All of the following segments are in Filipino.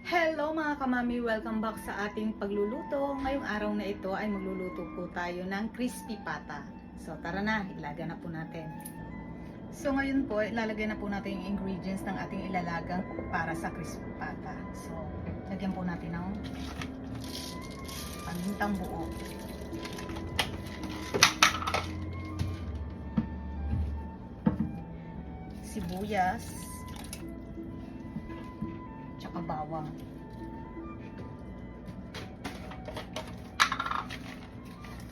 Hello mga kamami! Welcome back sa ating pagluluto. Ngayong araw na ito ay magluluto po tayo ng crispy pata. So tara na, ilagay na po natin. So ngayon po, ilalagay na po natin yung ingredients ng ating ilalagang para sa crispy pata. So, lagyan po natin ng pamintang buo. Sibuyas. Tsaka bawang.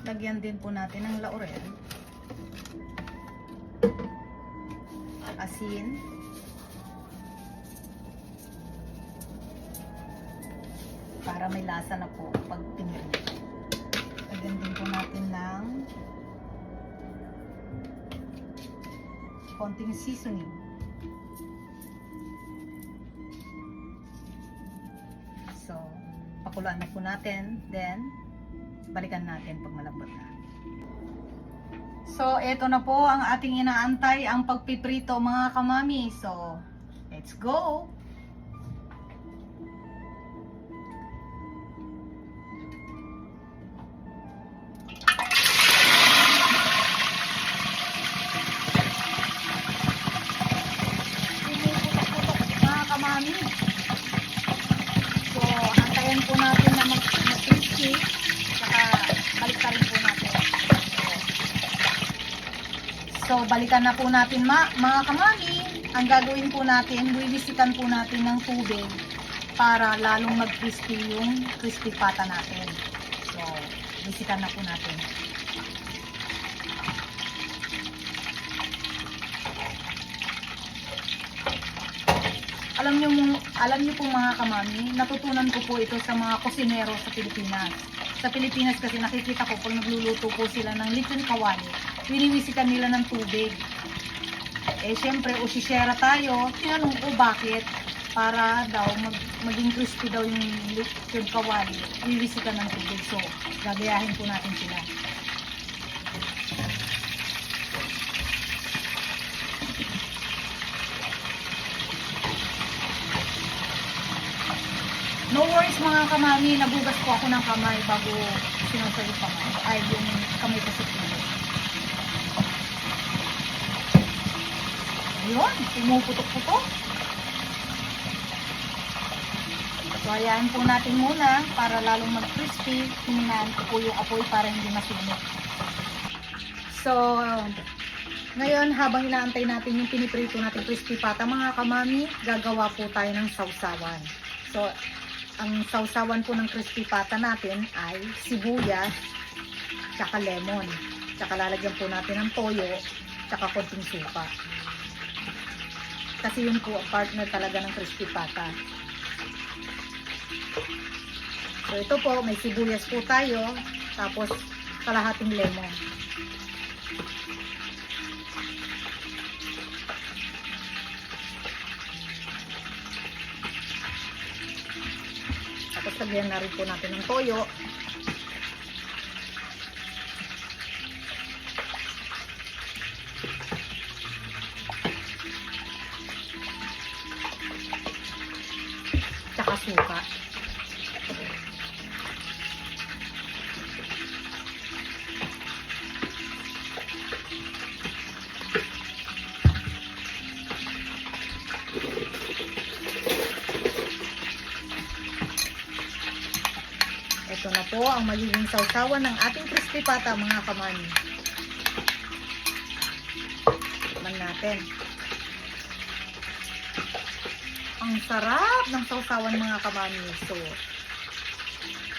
Lagyan din po natin ng laurel, asin, para may lasa na po pag pinirito. Lagyan din po natin ng konting seasoning. So, pakuluan na po natin. Then, balikan natin pag malambot na. So, eto na po ang ating inaantay, ang pagpiprito mga kamami. So, let's go! Pumuputok-putok mga kamami. So, antayin po natin na mag-crispy. Saka, baliktarin po natin. So, balikan na po natin mga kamami. Ang gagawin po natin, wiwisikan po natin ng tubig para lalong mag-crispy yung crispy pata natin. So, wisikan na po natin. Alam niyo po mga kamami, natutunan ko po ito sa mga kusinero sa Pilipinas. Sa Pilipinas kasi nakikita ko pag nagluluto po sila ng lechon kawali, winiwisikan nila ng tubig. Eh syempre, usisera tayo, tinanong ko bakit? Para daw maging crispy daw yung lechon kawali, wiwisikan ng tubig. So, gagayahin po natin sila. No worries mga kamami, nabugas po ako ng kamay bago sinusay yung kamay. Ay, yung kamay ko sa tulo. Ayun, pumuputok-putok. So, ayan po natin muna para lalong mag-crispy. Hininaan ko po yung apoy para hindi masunog. So, ngayon habang inaantay natin yung piniprito natin crispy pata mga kamami, gagawa po tayo ng sausawan. So, ang sausawan po ng crispy pata natin ay sibuyas, tsaka lemon. Tsaka lalagyan po natin ng toyo, tsaka konting suka. Kasi yun po ang partner talaga ng crispy pata. So ito po, may sibuyas po tayo, tapos kalahating lemon. Tapos lagyan na rin po natin ng toyo. Tsaka suka. Ito na po ang magiging sausawan ng ating crispy pata mga kamami. Tikman natin. Ang sarap ng sausawan mga kamami. So,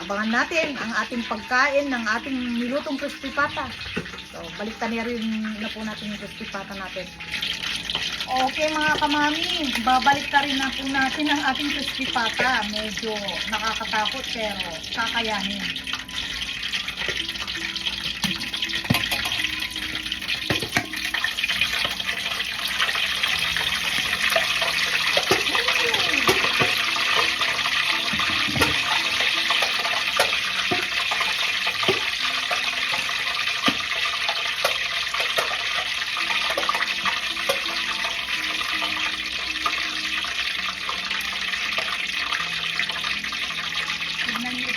abangan natin ang ating pagkain ng ating nilutong crispy pata. So, baliktan na rin na po natin yung crispy pata natin. Okay mga kamami, babalik na rin na po natin ang ating crispy pata. Medyo nakakatakot pero kakayanin.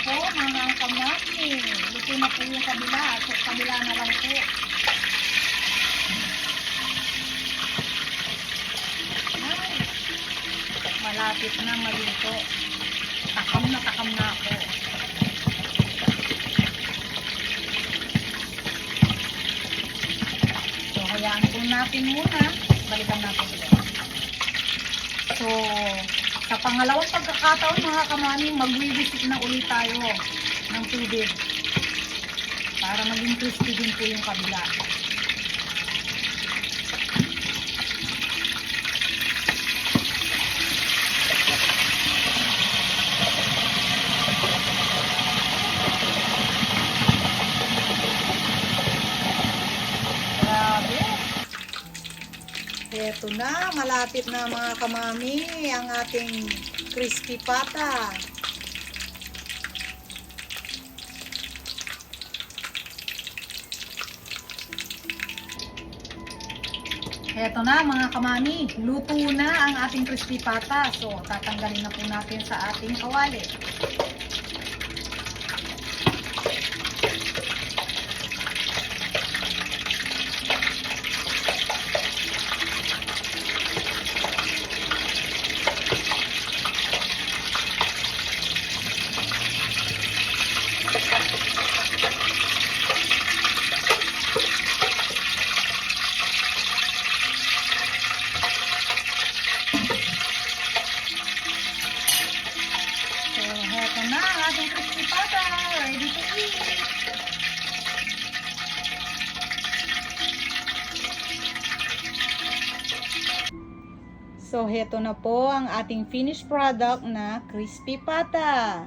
po mga kamami. Luto na po yung kabila. So, kabila na lang po. Ay, malapit na maluto. Takam na ako. So, hayaan po natin muna. Balikan natin ulit. So, sa pangalawang pagkakataon mga kamami, magwi-visit na ulit tayo ng tubig para maging crispy din po yung kabila. Grabe! Eto na, malapit na mga kamami ang ating crispy pata. Eto na mga kamami, luto na ang ating crispy pata. So, tatanggalin na po natin sa ating kawali. Eto na ang ating crispy pata. Ready to eat. So, heto na po ang ating finished product na crispy pata.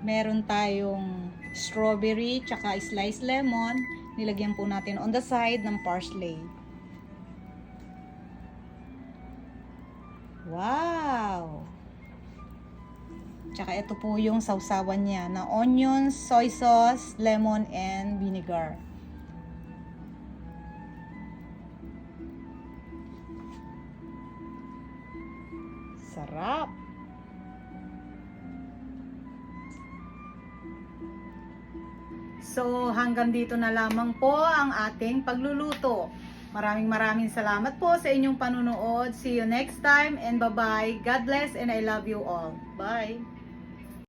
Meron tayong strawberry tsaka sliced lemon. Nilagyan po natin on the side ng parsley. Wow! Tsaka ito po yung sausawan niya na onions, soy sauce, lemon, and vinegar. Sarap! So, hanggang dito na lamang po ang ating pagluluto. Maraming salamat po sa inyong panunood. See you next time and bye-bye. God bless and I love you all. Bye!